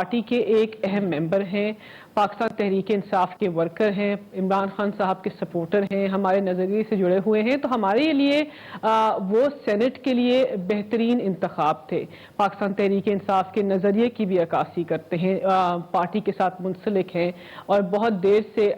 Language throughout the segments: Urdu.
پارٹی کے ایک اہم ممبر ہیں، پاکستان تحریک انصاف کے ورکر ہیں، عمران خان صاحب کے سپورٹر ہیں، ہمارے نظریے سے جڑے ہوئے ہیں، تو ہمارے لیے وہ سینٹ کے لیے بہترین انتخاب تھے۔ پاکستان تحریک انصاف کے نظریے کی بھی عکاسی کرتے ہیں، پارٹی کے ساتھ منسلک ہیں اور بہت دیر سے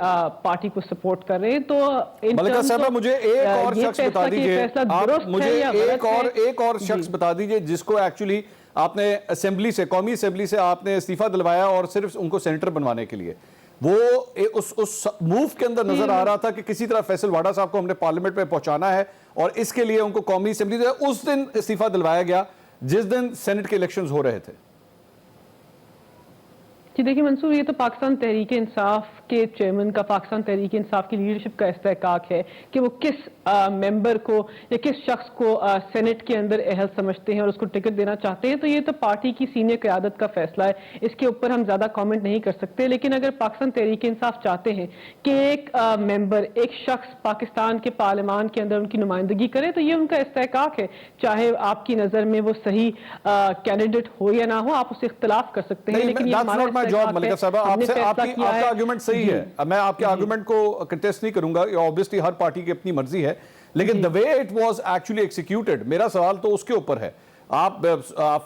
پارٹی کو سپورٹ کر رہے ہیں۔ تو ملکہ صاحبہ مجھے ایک اور شخص بتا دیجئے، آپ مجھے ایک اور شخص بتا دیجئے جس کو ایکچولی آپ نے اسمبلی سے، قومی اسمبلی سے آپ نے استعفیٰ دلوایا اور صرف ان کو سینیٹر بنوانے کے لیے، وہ اس موو کے اندر نظر آ رہا تھا کہ کسی طرح فیصل واڈا صاحب کو ہم نے پارلیمنٹ میں پہنچانا ہے اور اس کے لیے ان کو قومی اسمبلی سے اس دن استعفیٰ دلوایا گیا جس دن سینٹ کے الیکشنز ہو رہے تھے۔ جی دیکھیں منصور، یہ تو پاکستان تحریک انصاف کے چیئرمین کا، پاکستان تحریک انصاف کی لیڈرشپ کا استحقاق ہے کہ وہ کس ممبر کو یا کس شخص کو سینٹ کے اندر اہل سمجھتے ہیں اور اس کو ٹکٹ دینا چاہتے ہیں۔ تو یہ تو پارٹی کی سینئر قیادت کا فیصلہ ہے، اس کے اوپر ہم زیادہ کامنٹ نہیں کر سکتے۔ لیکن اگر پاکستان تحریک انصاف چاہتے ہیں کہ ایک ممبر، ایک شخص پاکستان کے پارلیمان کے اندر ان کی نمائندگی کرے تو یہ ان کا استحقاق ہے، چاہے آپ کی نظر میں وہ صحیح کینڈیڈیٹ ہو یا نہ ہو، آپ اسے اختلاف کر سکتے ہیں، لیکن یہ ہمارا جواب ملکہ صاحبہ، آپ کا آرگومنٹ صحیح ہے، میں آپ کے آرگومنٹ کو کنٹیسٹ نہیں کروں گا، obviously ہر پارٹی کی اپنی مرضی ہے، لیکن the way it was actually executed، میرا سوال تو اس کے اوپر ہے۔ آپ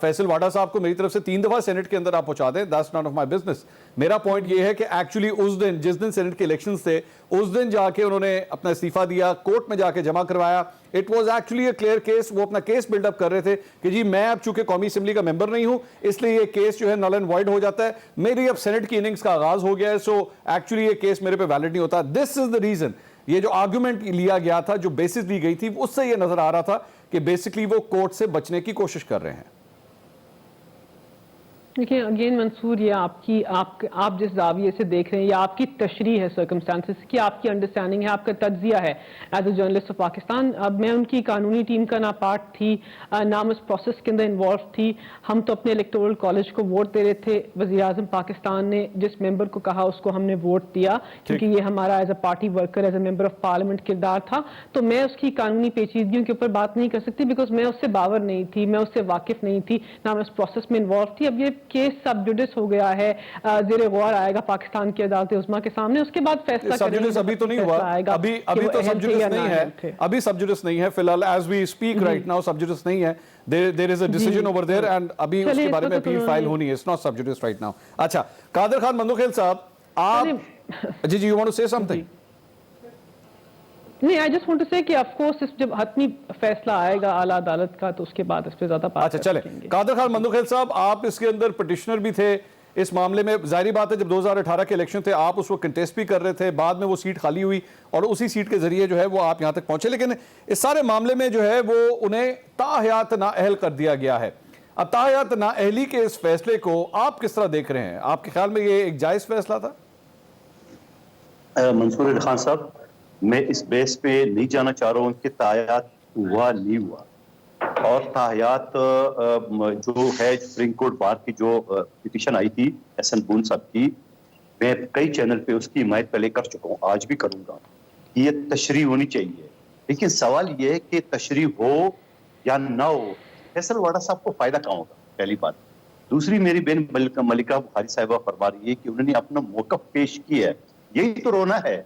فیصل واڈا صاحب کو میری طرف سے 3 دفعہ سینٹ کے اندر آپ پہنچا دیں، that's none of my business۔ میرا پوائنٹ یہ ہے کہ ایکچولی اس دن، جس دن سینٹ کے الیکشنز تھے، اس دن جا کے انہوں نے اپنا استعفیٰ دیا، کورٹ میں جا کے جمع کروایا۔ It was actually a clear case, وہ اپنا کیس بلڈ اپ کر رہے تھے کہ جی میں اب چونکہ قومی اسمبلی کا ممبر نہیں ہوں اس لیے یہ کیس جو ہے نل اینڈ وائڈ ہو جاتا ہے، میری اب سینٹ کی اننگز کا آغاز ہو گیا ہے، سو ایکچولی یہ کیس میرے پہ ویلڈ نہیں ہوتا۔ دس از دا ریزن، یہ جو آرگومنٹ لیا گیا تھا، جو بیسس دی گئی تھی، اس سے یہ نظر آ رہا تھا کہ بیسکلی وہ کورٹ سے بچنے کی کوشش کر رہے ہیں۔ دیکھیں اگین منصور، یہ آپ جس زاویے سے دیکھ رہے ہیں یا آپ کی تشریح ہے سرکمسٹانسز کی، آپ کی انڈرسٹینڈنگ ہے، آپ کا تجزیہ ہے as a journalist of Pakistan. اب میں ان کی قانونی ٹیم کا نہ پارٹ تھی، نہ اس پروسیس کے اندر انوالو تھی۔ ہم تو اپنے الیکٹورل کالج کو ووٹ دے رہے تھے، وزیر اعظم پاکستان نے جس ممبر کو کہا اس کو ہم نے ووٹ دیا، کیونکہ یہ ہمارا as a party worker, as a member of parliament کردار تھا۔ تو میں اس کی قانونی پیچیدگیوں کے اوپر بات نہیں کر سکتی، بیکاز میں اس سے باور نہیں تھی، میں اس سے واقف نہیں تھی، نہ میں اس پروسیس میں انوالو تھی۔ اب یہ کیس سب جوڈس ہو گیا ہے، زیر غور آئے گا پاکستان کی عدالت عظمیٰ کے سامنے، اس کے بعد فیصلہ سب جوڈس ابھی تو نہیں ہوا، ابھی تو سب جوڈس نہیں ہے، ابھی سب جوڈس نہیں ہے، فی الحال as we speak right now سب جوڈس نہیں ہے، there is a decision over there and ابھی اس کے بارے میں اپیل فائل ہونی ہے، it's not sub judice right now۔ اچھا قادر خان مندوخیل صاحب، آپ جی you want to say something؟ نہیں، I just want to say کہ of course جب حتمی فیصلہ آئے گا اعلیٰ عدالت کا تو اس کے بعد اس پہ زیادہ بات اچھا چلیں۔ قادر خان مندوخیل صاحب، آپ اس کے اندر پٹیشنر بھی تھے اس معاملے میں، ظاہری بات ہے جب 2018 کے الیکشن تھے آپ اس وقت کنٹیسٹ بھی کر رہے تھے، بعد میں وہ سیٹ خالی ہوئی اور اسی سیٹ کے ذریعے جو ہے وہ آپ یہاں تک پہنچے، لیکن اس سارے معاملے میں جو ہے وہ انہیں تاحیات نااہل کر دیا گیا ہے۔ اب تاحیات نااہلی کے اس فیصلے کو آپ کس طرح دیکھ رہے ہیں؟ آپ کے خیال میں یہ ایک جائز فیصلہ تھا؟ منصور علی خان صاحب، میں اس بیس پہ نہیں جانا چاہ رہا ہوں کہ تاحیات ہوا نہیں ہوا، اور تاحیات جو ہے سپریم کورٹ بار کی جو پٹیشن آئی تھی احسن بون صاحب کی، میں کئی چینل پہ اس کی حمایت پہلے کر چکا ہوں، آج بھی کروں گا، یہ تشریح ہونی چاہیے۔ لیکن سوال یہ ہے کہ تشریح ہو یا نہ ہو، فیصل واڈا صاحب کو فائدہ کہاں ہوگا، پہلی بات۔ دوسری، میری بہن ملکہ بخاری صاحبہ فرما رہی ہے کہ انہوں نے اپنا موقف پیش کیا ہے، یہی تو رونا ہے۔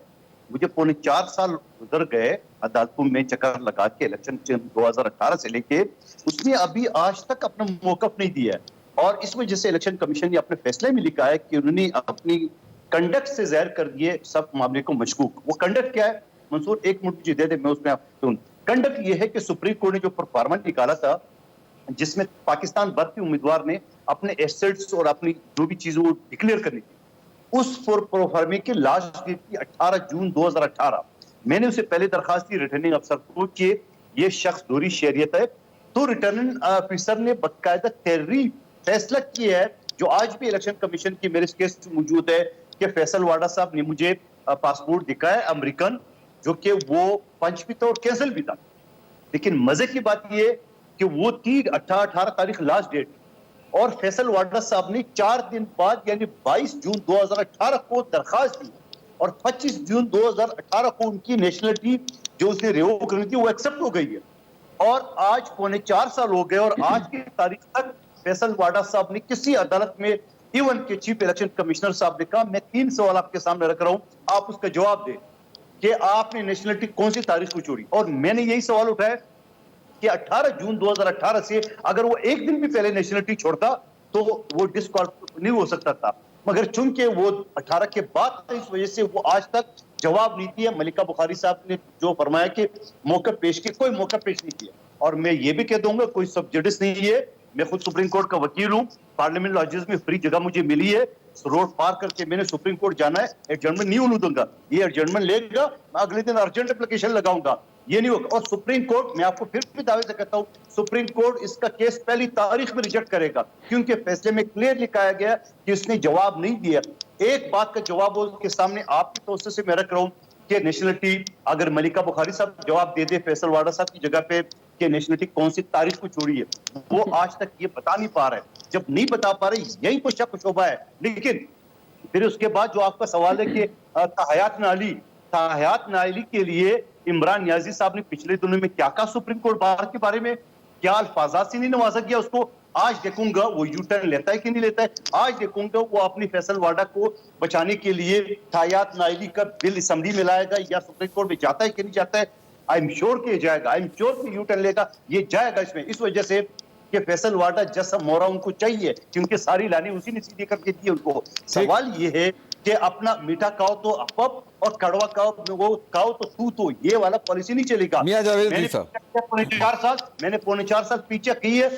مجھے 4.25 سال گزر گئے عدالتوں میں چکر لگا کے، الیکشن 2018 سے لے کے، اس نے ابھی آج تک اپنا موقف نہیں دیا ہے، اور اس میں جیسے الیکشن کمیشن نے اپنے فیصلے میں لکھا ہے کہ انہوں نے اپنی کنڈکٹ سے ظاہر کر دیے سب معاملے کو مشکوک۔ وہ کنڈکٹ کیا ہے منصور؟ ایک منٹ مجھے دے دے، میں اس میں کنڈکٹ یہ ہے کہ سپریم کورٹ نے جو پرفارما نکالا تھا جس میں پاکستان بھر کے امیدوار نے اپنے ایسٹس اور اپنی جو بھی چیزیں وہ ڈکلیئر کرنی تھی، اس پروفارمے کی لاسٹ ڈیٹ تھی 18 جون 2018۔ میں نے اسے پہلے درخواست کی ریٹرننگ افسر کو کہ یہ شخص دوہری شہریت ہے، تو ریٹرننگ افسر نے باقاعدہ تحریری فیصلہ کیا ہے جو آج بھی الیکشن کمیشن کی میرے کیس موجود ہے کہ فیصل واڈا صاحب نے مجھے پاسپورٹ دکھایا ہے امریکن، جو کہ وہ پنچ بھی تھا اور کینسل بھی تھا۔ لیکن مزے کی بات یہ کہ وہ تھی 18 تاریخ لاسٹ ڈیٹ، اور فیصل واڈا صاحب نے 4 دن بعد یعنی 22 جون 2018 کو درخواست دی، اور 25 جون 2018 کو ان کی نیشنلٹی جو اس نے ریوو کرنی تھی وہ ایکسپٹ ہو گئی ہے، اور آج 4.25 سال ہو گئے، اور آج کی تاریخ تک فیصل واڈا صاحب نے کسی عدالت میں ایون کہ چیف الیکشن کمشنر صاحب نے کہا میں 3 سوال آپ کے سامنے رکھ رہا ہوں, آپ اس کا جواب دیں کہ آپ نے نیشنلٹی کون سی تاریخ کو چھوڑی. اور میں نے یہی سوال اٹھایا کہ 18 جون 2018 سے اگر وہ ایک دن بھی پہلے نیشنلٹی چھوڑتا تو وہ ڈسکوالفائی نہیں ہو سکتا تھا, مگر چونکہ وہ 18 کے بعد اس وجہ سے وہ آج تک جواب نہیں دیا. ملکہ بخاری صاحب نے جو فرمایا کہ موقع پیش کیا, کوئی موقع پیش نہیں کیا. اور میں یہ بھی کہہ دوں گا کوئی سب جڈس نہیں ہے, میں خود سپریم کورٹ کا وکیل ہوں, پارلیمنٹ لاجز میں فری جگہ مجھے ملی ہے, روڈ پار کر کے میں نے سپریم کورٹ جانا ہے, ایڈجرنمنٹ نہیں ہونے دوں گا. یہ ایڈجرنمنٹ لے گا, میں اگلے دن ارجنٹ اپلیکیشن لگاؤں گا, یہ نہیں ہوگا. اور سپریم کورٹ, میں آپ کو پھر بھی دعوے سے کہتا ہوں, سپریم کورٹ اس کا کیس پہلی تاریخ میں ریجیکٹ کرے گا, کیونکہ فیصلے میں کلیئرلی کہا گیا کہ اس نے جواب نہیں دیا. ایک بات کا جواب اس کے سامنے آپ کی توسط سے میں رکھ رہا ہوں کہ نیشنلٹی اگر ملکہ بخاری صاحب جواب دے دے فیصل واڈا صاحب کی جگہ پہ کہ نیشنلٹی کون سی تاریخ کو چھوڑی ہے, وہ آج تک یہ بتا نہیں پا رہے. جب نہیں بتا پا رہے یہی تو شک و شبہ ہے. لیکن پھر اس کے بعد جو آپ کا سوال ہے کہ تحیات نااہلی کے لیے عمران نیازی صاحب نے پچھلے دنوں میں کیا کہا سپریم کورٹ بار کے بارے میں, کیا الفاظات سے نہیں نوازا گیا اس کو. آج دیکھوں گا وہ یو ٹرن لیتا ہے کہ نہیں لیتا ہے. آج دیکھوں گا وہ اپنی فیصل واڈا کو بچانے کے لیے تحیات نااہلی کا بل اسمبلی میں لائے گا یا سپریم کورٹ میں جاتا ہے کہ نہیں جاتا ہے. آئی ایم شیور کہ جائے گا, آئی ایم شیور کہ یو ٹرن لے گا, یہ جائے گا اس میں, اس وجہ سے کہ فیصل واڈا جیسا مورا ان کو چاہیے, کیونکہ ساری لانی اسی نے سیدھی کر کے دی ان کو. سوال یہ ہے کہ اپنا میٹھا کھاؤ تو اپ اور کڑوا کھاؤ تو تو یہ والا پالیسی نہیں چلے گا. میاں جاوید جی صاحب, میں نے پونے 4 سال پیچھے کی ہے,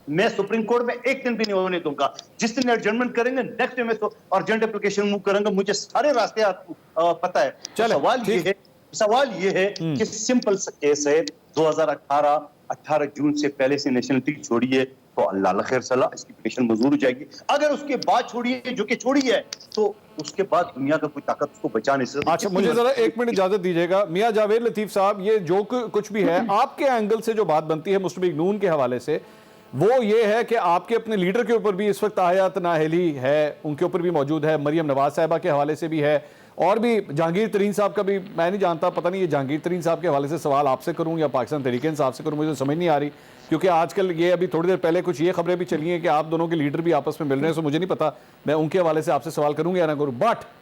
میں سپریم کورٹ میں ایک دن بھی نہیں ہونے دوں گا. جس دن ایڈجرنمنٹ کریں گے نیکسٹ ڈے میں تو ارجنٹ اپلیکیشن موو کریں گا, مجھے سارے راستے پتہ ہے. سوال یہ ہے کہ سمپل سا کیس ہے, 18 جون سے پہلے سے نیشنلٹی چھوڑی ہے تو اللہ خیر صلاح, اس کی پٹیشن منظور ہو جائے گی. اگر اس کے بعد چھوڑی ہے جو کہ چھوڑی ہے تو اس کے بعد دنیا کا کوئی طاقت اس کو بچا نہیں سکتی. اچھا مجھے ذرا 1 منٹ اجازت دیجیے گا. میاں جاوید لطیف صاحب, یہ جو کچھ بھی ہے آپ کے اینگل سے جو بات بنتی ہے مسلم لیگ نون کے حوالے سے, وہ یہ ہے کہ آپ کے اپنے لیڈر کے اوپر بھی اس وقت تحیات نااہلی ہے, ان کے اوپر بھی موجود ہے, مریم نواز صاحبہ کے حوالے سے بھی ہے, اور بھی جہانگیر ترین صاحب کا بھی میں نہیں جانتا, پتہ نہیں یہ جہانگیر ترین صاحب کے حوالے سے سوال آپ سے کروں یا پاکستان تحریک انصاف سے کروں, مجھے سمجھ نہیں آ رہی, کیونکہ آج کل یہ ابھی تھوڑی دیر پہلے کچھ یہ خبریں بھی چلی ہیں کہ آپ دونوں کے لیڈر بھی آپس میں مل رہے ہیں, سو مجھے نہیں پتا میں ان کے حوالے سے آپ سے سوال کروں گا یا نہ کروں.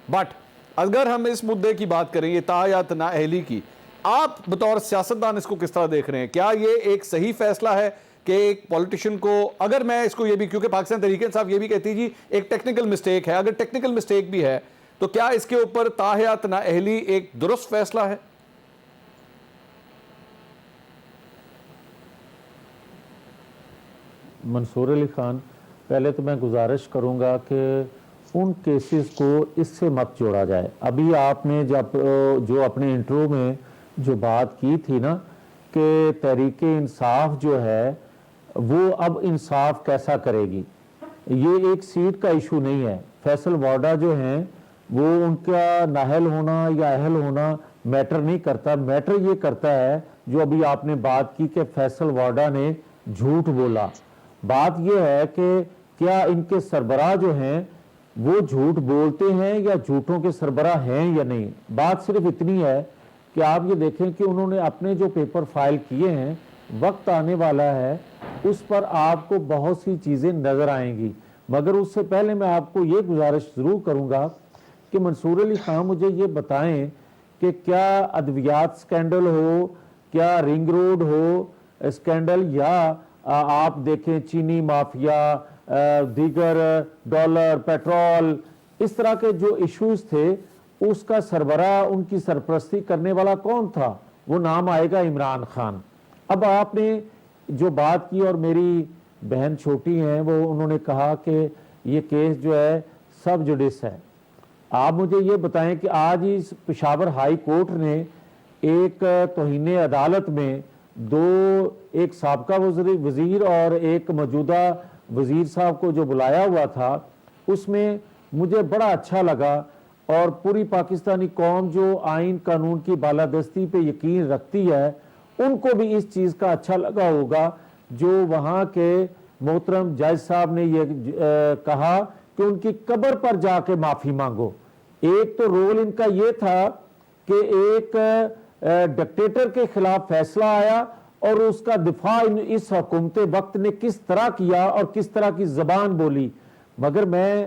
بٹ اگر ہم اس مدعے کی بات کریں یہ تحیات نااہلی کی, آپ بطور سیاستدان اس کو کس طرح دیکھ رہے ہیں؟ کیا یہ ایک صحیح فیصلہ ہے کہ ایک پولیٹیشین کو, اگر میں اس کو یہ بھی, کیونکہ پاکستان تحریک انصاف یہ بھی کہتی جی ایک ٹیکنیکل مسٹیک ہے, اگر ٹیکنیکل مسٹیک بھی ہے تو کیا اس کے اوپر تحیات نااہلی ایک درست فیصلہ ہے؟ منصور علی خان, پہلے تو میں گزارش کروں گا کہ ان کیسز کو اس سے مت جوڑا جائے. ابھی آپ نے جو اپنے انٹرو میں جو بات کی تھی نا کہ تحریک انصاف جو ہے وہ اب انصاف کیسا کرے گی, یہ ایک سیٹ کا ایشو نہیں ہے. فیصل واڈا جو ہیں وہ ان کا نااہل ہونا یا اہل ہونا میٹر نہیں کرتا, میٹر یہ کرتا ہے جو ابھی آپ نے بات کی کہ فیصل واڈا نے جھوٹ بولا. بات یہ ہے کہ کیا ان کے سربراہ جو ہیں وہ جھوٹ بولتے ہیں یا جھوٹوں کے سربراہ ہیں یا نہیں. بات صرف اتنی ہے کہ آپ یہ دیکھیں کہ انہوں نے اپنے جو پیپر فائل کیے ہیں, وقت آنے والا ہے اس پر آپ کو بہت سی چیزیں نظر آئیں گی. مگر اس سے پہلے میں آپ کو یہ گزارش ضرور کروں گا کہ منصور علی خان مجھے یہ بتائیں کہ کیا ادویات سکینڈل ہو, کیا رنگ روڈ ہو سکینڈل, یا آپ دیکھیں چینی مافیا, دیگر ڈالر, پیٹرول, اس طرح کے جو ایشوز تھے, اس کا سربراہ ان کی سرپرستی کرنے والا کون تھا؟ وہ نام آئے گا عمران خان. اب آپ نے جو بات کی, اور میری بہن چھوٹی ہیں وہ انہوں نے کہا کہ یہ کیس جو ہے سب جوڈس ہے. آپ مجھے یہ بتائیں کہ آج ہی پشاور ہائی کورٹ نے ایک توہین عدالت میں ایک سابقہ وزیر اور ایک موجودہ وزیر صاحب کو جو بلایا ہوا تھا, اس میں مجھے بڑا اچھا لگا, اور پوری پاکستانی قوم جو آئین قانون کی بالادستی پہ یقین رکھتی ہے ان کو بھی اس چیز کا اچھا لگا ہوگا جو وہاں کے محترم جج صاحب نے یہ کہا کہ ان کی قبر پر جا کے معافی مانگو. ایک تو رول ان کا یہ تھا کہ ایک ڈکٹیٹر کے خلاف فیصلہ آیا اور اس کا دفاع اس حکومت وقت نے کس طرح کیا اور کس طرح کی زبان بولی. مگر میں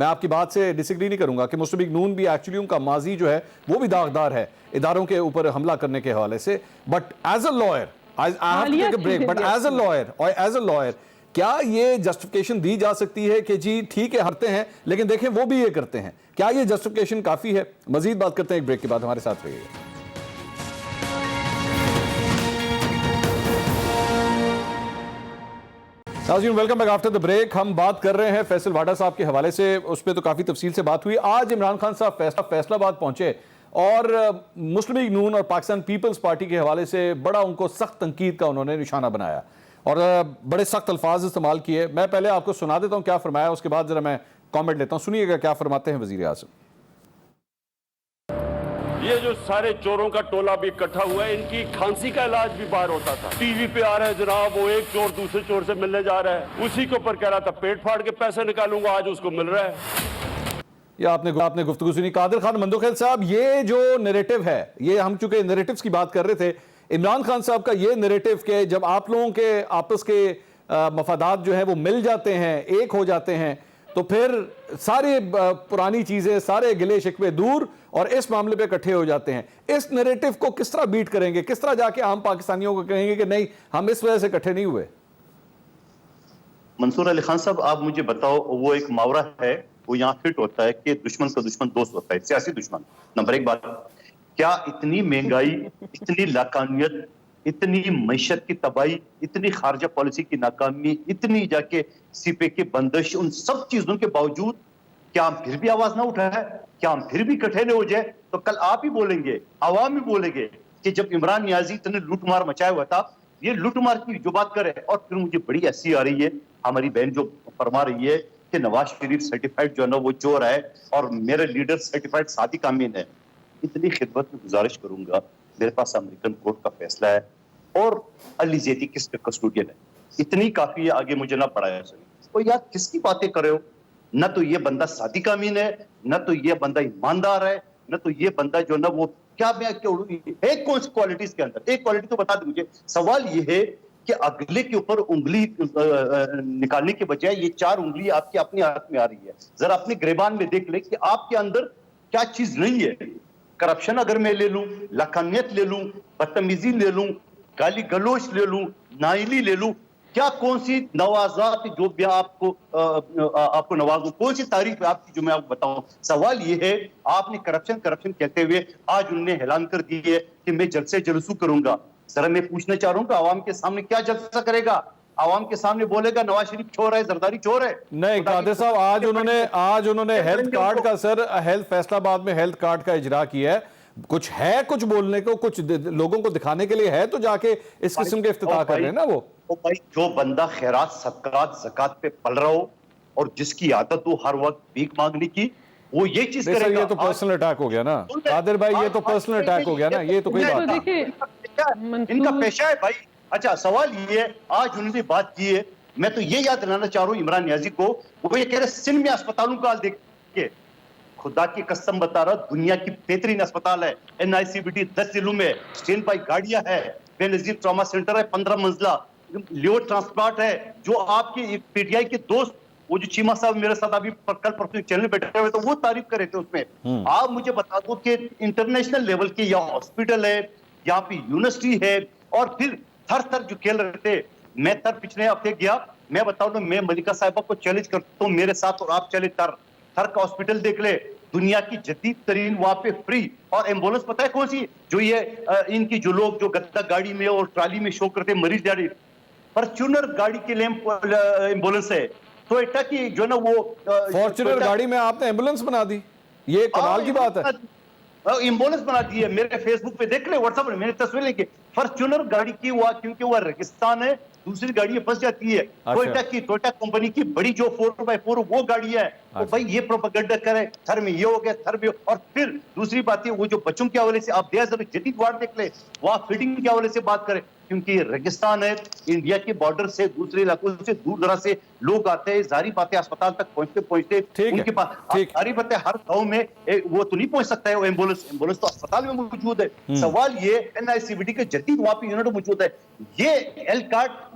میں آپ کی بات سے ڈس ایگری نہیں کروں گا کہ مسلم لیگ نون بھی ایکچولی ان کا ماضی جو ہے وہ بھی داغدار ہے اداروں کے اوپر حملہ کرنے کے حوالے سے، بٹ ایز اے لائر کیا یہ جسٹیفیکیشن دی جا سکتی ہے کہ جی ٹھیک ہے ہرتے ہیں لیکن دیکھیں وہ بھی یہ کرتے ہیں، کیا یہ جسٹیفیکیشن کافی ہے؟ مزید بات کرتے ہیں ایک بریک کے بعد، ہمارے ساتھ رہیے گا۔ ناظرین welcome back after the break. ہم بات کر رہے ہیں فیصل واڈا صاحب کے حوالے سے، اس پہ تو کافی تفصیل سے بات ہوئی۔ آج عمران خان صاحب فیصل آباد پہنچے اور مسلم لیگ نون اور پاکستان پیپلز پارٹی کے حوالے سے بڑا ان کو سخت تنقید کا انہوں نے نشانہ بنایا اور بڑے سخت الفاظ استعمال کیے۔ میں پہلے آپ کو سنا دیتا ہوں کیا فرمایا، اس کے بعد ذرا میں کامنٹ لیتا ہوں، سنیے گا کیا فرماتے ہیں وزیر اعظم۔ یہ جو سارے چوروں کا ٹولہ بھی اکٹھا ہوا ہے، ان کی کھانسی کا علاج بھی باہر ہوتا تھا، ٹی وی پہ آ رہا ہے جناب وہ ایک چور دوسرے چور سے ملنے جا رہا ہے، اسی کے اوپر کہہ رہا تھا پیٹ پھاڑ کے پیسے نکالوں گا، آج اس کو مل رہا ہے۔ یہ آپ نے گفتگو سنی۔ قادر خان مندوخیل صاحب، یہ جو نیریٹو ہے، یہ ہم چونکہ نیریٹوز کی بات کر رہے تھے، عمران خان صاحب کا یہ نیریٹو کہ جب آپ لوگوں کے آپس کے مفادات جو ہیں وہ مل جاتے ہیں، ایک ہو جاتے ہیں، تو پھر ساری پرانی چیزیں، سارے گلے شکوے دور اور اس معاملے پہ اکٹھے ہو جاتے ہیں۔ اس نیریٹو کو کس طرح بیٹ کریں گے؟ کس طرح جا کے عام پاکستانیوں کو کہیں گے کہ نہیں ہم اس وجہ سے اکٹھے نہیں ہوئے؟ منصور علی خان صاحب، آپ مجھے بتاؤ، وہ ایک محاورہ ہے وہ یہاں فٹ ہوتا ہے کہ دشمن کا دشمن دوست ہوتا ہے، سیاسی دشمن۔ نمبر ایک بات، کیا اتنی مہنگائی، اتنی لاقانیت، اتنی معیشت کی تباہی، اتنی خارجہ پالیسی کی ناکامی، اتنی جا کے سی پی کی بندش، ان سب چیزوں کے باوجود کیا ہم پھر بھی آواز نہ اٹھائے؟ کیا ہم پھر بھی اکٹھے نہ ہو جائے؟ تو کل آپ ہی بولیں گے، عوام ہی بولیں گے کہ جب عمران نیازی اتنے لوٹ مار مچایا ہوا تھا، یہ لوٹ مار کی جو بات کرے۔ اور پھر مجھے بڑی ایسی آ رہی ہے، ہماری بہن جو فرما رہی ہے کہ نواز شریف سرٹیفائیڈ جو ہے نا وہ چور ہے اور میرے لیڈر سرٹیفائیڈ صادق امین ہے۔ اتنی خدمت میں گزارش کروں گا، میرے پاس امریکن کورٹ کا فیصلہ ہے اور علی زیدی کس کے کسٹوڈین ہے، اتنی کافی ہے، آگے مجھے نہ پڑھایا سکے۔ اور یار کس کی باتیں کر رہے ہو؟ نہ تو یہ بندہ صادق امین ہے، نہ تو یہ بندہ ایماندار ہے، نہ تو یہ بندہ جو نا وہ کیا ایک کون سی کوالٹیز کے اندر، ایک کوالٹی تو بتا دیں مجھے۔ سوال یہ ہے کہ اگلے کے اوپر انگلی نکالنے کے بجائے یہ چار انگلی آپ کے اپنے ہاتھ میں آ رہی ہے۔ ذرا اپنے گریبان میں دیکھ لیں کہ آپ کے اندر کیا چیز نہیں ہے۔ کرپشن اگر میں لے لوں، لاقانیت لے لوں، بدتمیزی لے لوں، گالی گلوچ لے لوں، نااہلی لے لوں، کیا کون سی نوازات جو بھی آپ کو نوازوں، کون سی تعریف ہے آپ کی جو میں آپ کو بتاؤں؟ سوال یہ ہے، آپ نے کرپشن کہتے ہوئے آج انہوں نے اعلان کر دی ہے کہ میں جلسے جلسوں کروں گا۔ ذرا میں پوچھنا چاہ رہا ہوں کہ عوام کے سامنے کیا جلسہ کرے گا؟ عوام کے سامنے بولے گا نواز شریف چور ہے، زرداری چور ہے؟ نہیں قادر صاحب، آج انہوں نے ہیلتھ کارڈ کا فیصل آباد میں ہیلتھ کارڈ کا اجرا کیا ہے، کچھ ہے کچھ بولنے کو، کچھ لوگوں کو دکھانے کے لیے ہے، تو جا کے اس قسم کے افتتاح کر رہے ہیں نا وہ۔ جو بندہ خیرات صدقات زکات پہ پل رہا ہو اور جس کی عادت ہو ہر وقت بھیک مانگنے کی، وہ یہ چیز کرے گا۔ یہ تو پرسنل اٹیک ہو گیا نا قادر بھائی، یہ تو پرسنل اٹیک ہو گیا نا، یہ تو کوئی بات نہیں۔ ان کا پیشہ ہے بھائی۔ اچھا سوال یہ ہے، آج انہوں نے بات کی ہے، میں تو یہ یاد دلانا چاہ رہا ہوں عمران نیازی کو، وہ یہ کہہ رہے سندھ میں اسپتالوں کا حال دیکھ کے، خدا کی قسم بتا رہا، دنیا کی بہترین اسپتال ہے، NICBT 10 ضلعوں میں، اسٹینڈ بائی گاڑیاں ہے، بے نظیر ٹراما سینٹر ہے 15 منزلہ، لیور ٹرانسپلانٹ ہے۔ جو آپ کے PTI کے دوست، وہ جو چیمہ صاحب میرے ساتھ ابھی کل پرسوں چینل بیٹھے ہوئے تو وہ تعریف کر رہے تھے اس میں۔ آپ مجھے بتا دو کہ انٹرنیشنل لیول کے یہاں ہاسپٹل ہے، یہاں پہ یونیورسٹی ہے، اور پھر تھر جو کھیل رہے تھے، میں پچھلے ہفتے گیا، میں بتاؤں نا، میں ملکہ صاحبہ کو چیلنج کرتا ہوں میرے ساتھ اور آپ چلے تھر کا ہاسپٹل دیکھ لے، دنیا کی جدید ترین، وہاں پہ فری، اور ایمبولنس پتہ ہے کون سی؟ جو یہ ان کی جو لوگ جو گدا گاڑی میں اور ٹرالی میں شو کرتے مریض گاڑی، فارچونر گاڑی کے لیے ایمبولنس ہے، ٹوئیٹا کی جو نا وہ فارچونر گاڑی میں آپ نے ایمبولنس بنا دی، یہ کمال کی بات ہے۔ ایمبولنس بنا دی ہے، میرے فیس بک پہ دیکھ لیں، واٹس ایپ پہ میں نے تصویر لے کے، فارچونر گاڑی کی وہ، کیونکہ وہ ریگستان ہے، دوسری گاڑی پھنس جاتی ہے۔ ٹوئیٹا کمپنی کی بڑی جو 4x4 وہ گاڑی ہے، تو بھائی یہ پروپیگنڈا کرے، تھر میں یہ ہو گیا، تھر میں، اور پھر دوسری بات ہے وہ جو بچوں کے حوالے سے آپ جدید وارڈ دیکھ لیں، وہاں فیڈنگ کے حوالے سے بات کریں، کیونکہ ریگستان ہے، انڈیا کے بارڈر سے دوسرے علاقوں سے دور دراز سے لوگ آتے ہیں، ظاہری باتیں اسپتال تک پہنچتے ان کے پاس ظاہری باتیں ہر گاؤں میں وہ تو نہیں پہنچ سکتا ہے وہ ایمبولنس تو اسپتال میں موجود ہے۔ سوال یہ NICBT کے جدید وہاں پہ یونٹ موجود ہے، یہ ہیلتھ کارڈ،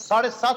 7.5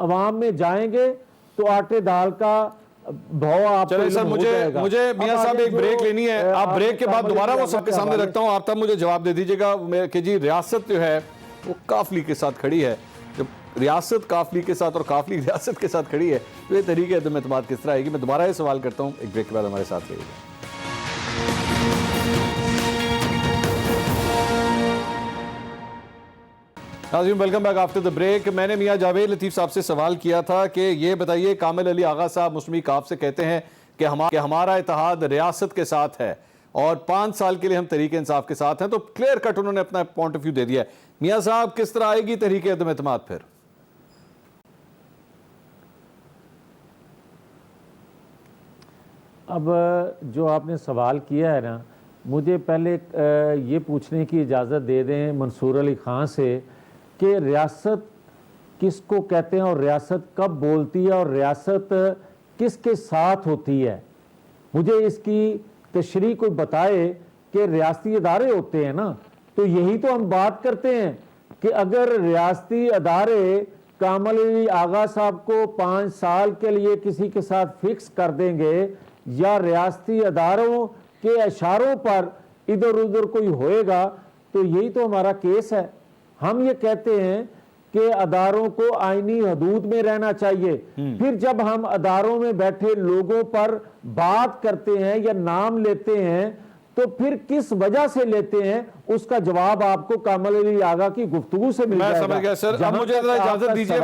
عوام میں جائیں گے تو آٹے دال کا بھاؤ آپ کو چلیں سر، علم ہو جائے گا۔ مجھے میاں اب صاحب آگے ایک بریک لینی ہے، جو آپ بریک کے بعد دوبارہ وہ سب کے سامنے حوالے رکھتا ہوں، آپ تب مجھے جواب دے دیجئے گا کہ جی ریاست جو ہے وہ کافلی کے ساتھ کھڑی ہے، جب ریاست کافلی کے ساتھ اور کافلی ریاست کے ساتھ کھڑی ہے تو یہ تحریک عدم اعتماد کس طرح آئے گی؟ میں دوبارہ یہ سوال کرتا ہوں، ایک بریک کے بعد ہمارے ساتھ رہیے گا۔ ناظرین welcome back after the break. میں نے میاں جاوید لطیف صاحب سے سوال کیا تھا کہ یہ بتائیے، کامل علی آغا صاحب مسلم لیگ کاف سے کہتے ہیں کہ ہمارا اتحاد ریاست کے ساتھ ہے اور 5 سال کے لیے ہم تحریک انصاف کے ساتھ ہیں، تو کلیئر کٹ انہوں نے اپنا پوائنٹ آف ویو دے دیا ہے۔ میاں صاحب کس طرح آئے گی تحریک عدم اعتماد پھر؟ اب جو آپ نے سوال کیا ہے نا، مجھے پہلے یہ پوچھنے کی اجازت دے دیں منصور علی خان سے کہ ریاست کس کو کہتے ہیں اور ریاست کب بولتی ہے اور ریاست کس کے ساتھ ہوتی ہے؟ مجھے اس کی تشریح کوئی بتائے کہ ریاستی ادارے ہوتے ہیں نا، تو یہی تو ہم بات کرتے ہیں کہ اگر ریاستی ادارے کامل علی آغا صاحب کو 5 سال کے لیے کسی کے ساتھ فکس کر دیں گے یا ریاستی اداروں کے اشاروں پر ادھر ادھر کوئی ہوئے گا، تو یہی تو ہمارا کیس ہے۔ ہم یہ کہتے ہیں کہ اداروں کو آئینی حدود میں رہنا چاہیے، پھر جب ہم اداروں میں بیٹھے لوگوں پر بات کرتے ہیں یا نام لیتے ہیں تو پھر کس وجہ سے لیتے ہیں، اس کا جواب آپ کو کامل علی آغا کی گفتگو سے مل جائے گا۔ میں سمجھ گیا سر، اب مجھے ذرا اجازت دیجئے،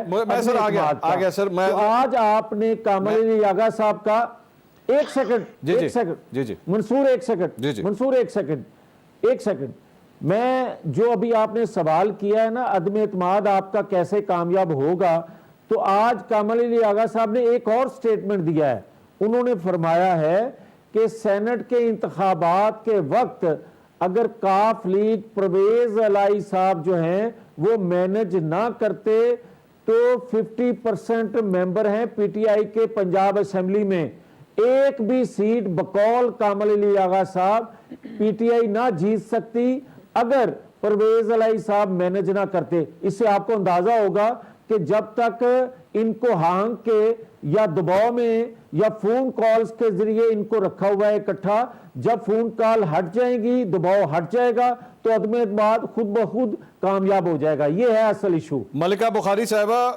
میں سر آ گیا سر، میں آج آپ نے کامل علی آغا صاحب کا ایک سیکنڈ منصور ایک سیکنڈ میں جو ابھی آپ نے سوال کیا ہے نا عدم اعتماد آپ کا کیسے کامیاب ہوگا، تو آج کامل علی آغا صاحب نے ایک اور سٹیٹمنٹ دیا ہے۔ انہوں نے فرمایا ہے کہ سینٹ کے انتخابات کے وقت اگر کاف لیگ پرویز الہی صاحب جو ہیں وہ مینج نہ کرتے تو 50% ممبر ہیں پی ٹی آئی کے پنجاب اسمبلی میں، ایک بھی سیٹ بقول کامل علی آغا صاحب پی ٹی آئی نہ جیت سکتی اگر پرویز الہی صاحب مینج نہ کرتے۔ اس سے آپ کو اندازہ ہوگا کہ جب تک ان کو ہانگ کے یا دباؤ میں یا فون کالز کے ذریعے ان کو رکھا ہوا ہے اکٹھا، جب فون کال ہٹ جائیں گی، دباؤ ہٹ جائے گا تو عدم اعتماد خود بخود کامیاب ہو جائے گا۔ یہ ہے اصل ایشو۔ ملکہ بخاری صاحبہ،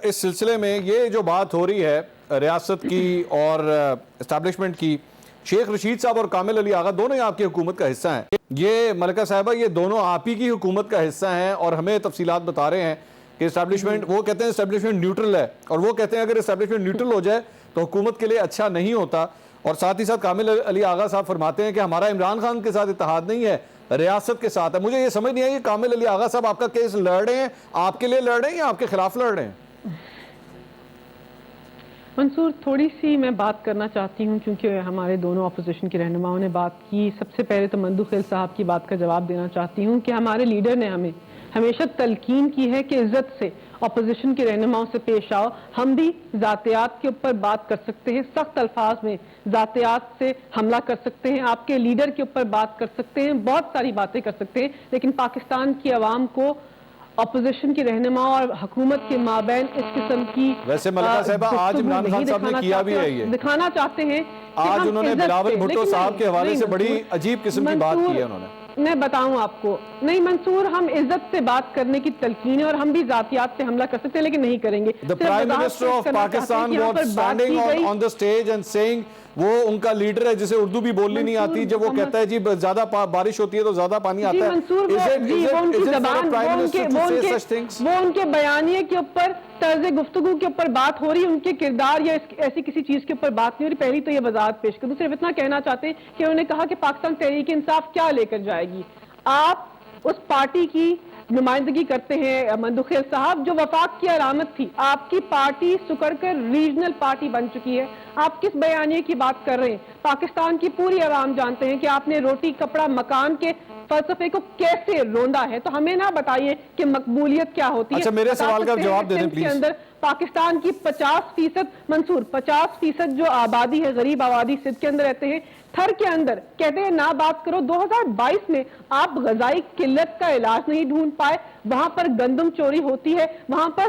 اس سلسلے میں یہ جو بات ہو رہی ہے ریاست کی اور اسٹیبلشمنٹ کی، شیخ رشید صاحب اور کامل علی آغا دونوں ہی آپ کی حکومت کا حصہ ہیں۔ یہ ملکہ صاحبہ یہ دونوں آپ ہی کی حکومت کا حصہ ہیں اور ہمیں تفصیلات بتا رہے ہیں کہ اسٹیبلشمنٹ، وہ کہتے ہیں اسٹیبلشمنٹ نیوٹرل ہے اور وہ کہتے ہیں اگر اسٹیبلشمنٹ نیوٹرل ہو جائے تو حکومت کے لیے اچھا نہیں ہوتا، اور ساتھ ہی ساتھ کامل علی آغا صاحب فرماتے ہیں کہ ہمارا عمران خان کے ساتھ اتحاد نہیں ہے، ریاست کے ساتھ ہے۔ مجھے یہ سمجھ نہیں آئی کہ کامل علی آغا صاحب آپ کا کیس لڑ رہے ہیں، آپ کے لیے لڑ رہے ہیں یا آپ کے خلاف لڑ رہے ہیں؟ منصور، تھوڑی سی میں بات کرنا چاہتی ہوں کیونکہ ہمارے دونوں اپوزیشن کے رہنماؤں نے بات کی۔ سب سے پہلے تو مندو خیل صاحب کی بات کا جواب دینا چاہتی ہوں کہ ہمارے لیڈر نے ہمیں ہمیشہ تلقین کی ہے کہ عزت سے اپوزیشن کے رہنماؤں سے پیش آؤ۔ ہم بھی ذاتیات کے اوپر بات کر سکتے ہیں، سخت الفاظ میں ذاتیات سے حملہ کر سکتے ہیں، آپ کے لیڈر کے اوپر بات کر سکتے ہیں، بہت ساری باتیں کر سکتے ہیں، لیکن پاکستان کی عوام کو اپوزیشن کی رہنما اور حکومت کے مابین اس قسم کی ویسے ملکہ صاحبہ آج عمران خان صاحب نے کیا بھی ہے، یہ دکھانا چاہتے ہیں آج انہوں نے بلاول بھٹو صاحب کے حوالے سے بڑی عجیب قسم کی بات کی ہے انہوں نے۔ میں بتاؤں آپ کو، نہیں منصور، ہم عزت سے بات کرنے کی تلقین ہے اور ہم بھی ذاتیات پہ حملہ کر سکتے ہیں لیکن نہیں کریں گے۔ The Prime Minister of Pakistan was standing on the stage and saying وہ ان کا لیڈر ہے جسے اردو بھی بولنی نہیں آتی، جب وہ کہتا ہے جی زیادہ بارش ہوتی ہے تو زیادہ پانی آتا ہے۔ منصور، وہ ان کی زبان، وہ ان کے بیانیے کے اوپر، طرز گفتگو کے اوپر بات ہو رہی ہے، ان کے کردار یا ایسی کسی چیز کے اوپر بات نہیں ہو رہی۔ پہلی تو یہ وضاحت پیش کر دوں، صرف اتنا کہنا چاہتے ہیں کہ انہوں نے کہا کہ پاکستان تحریک انصاف کیا لے کر جائے گی۔ آپ اس پارٹی کی نمائندگی کرتے ہیں مندو خیل صاحب جو وفاق کی علامت تھی، آپ کی پارٹی سکڑ کر ریجنل پارٹی بن چکی ہے۔ آپ کس بیانیے کی بات کر رہے ہیں؟ پاکستان کی پوری عوام جانتے ہیں کہ آپ نے روٹی کپڑا مکان کے فلسفے کو کیسے روندا ہے، تو ہمیں نہ بتائیے کہ مقبولیت کیا ہوتی ہے۔ اچھا میرے سوال کا جواب دے دیں پلیز۔ پاکستان کی 50% منصور 50% جو آبادی ہے، غریب آبادی سندھ کے اندر رہتے ہیں، تھر کے اندر کہتے ہیں نہ بات کرو۔ 2022 میں آپ غذائی قلت کا علاج نہیں ڈھونڈ پائے، وہاں پر گندم چوری ہوتی ہے، وہاں پر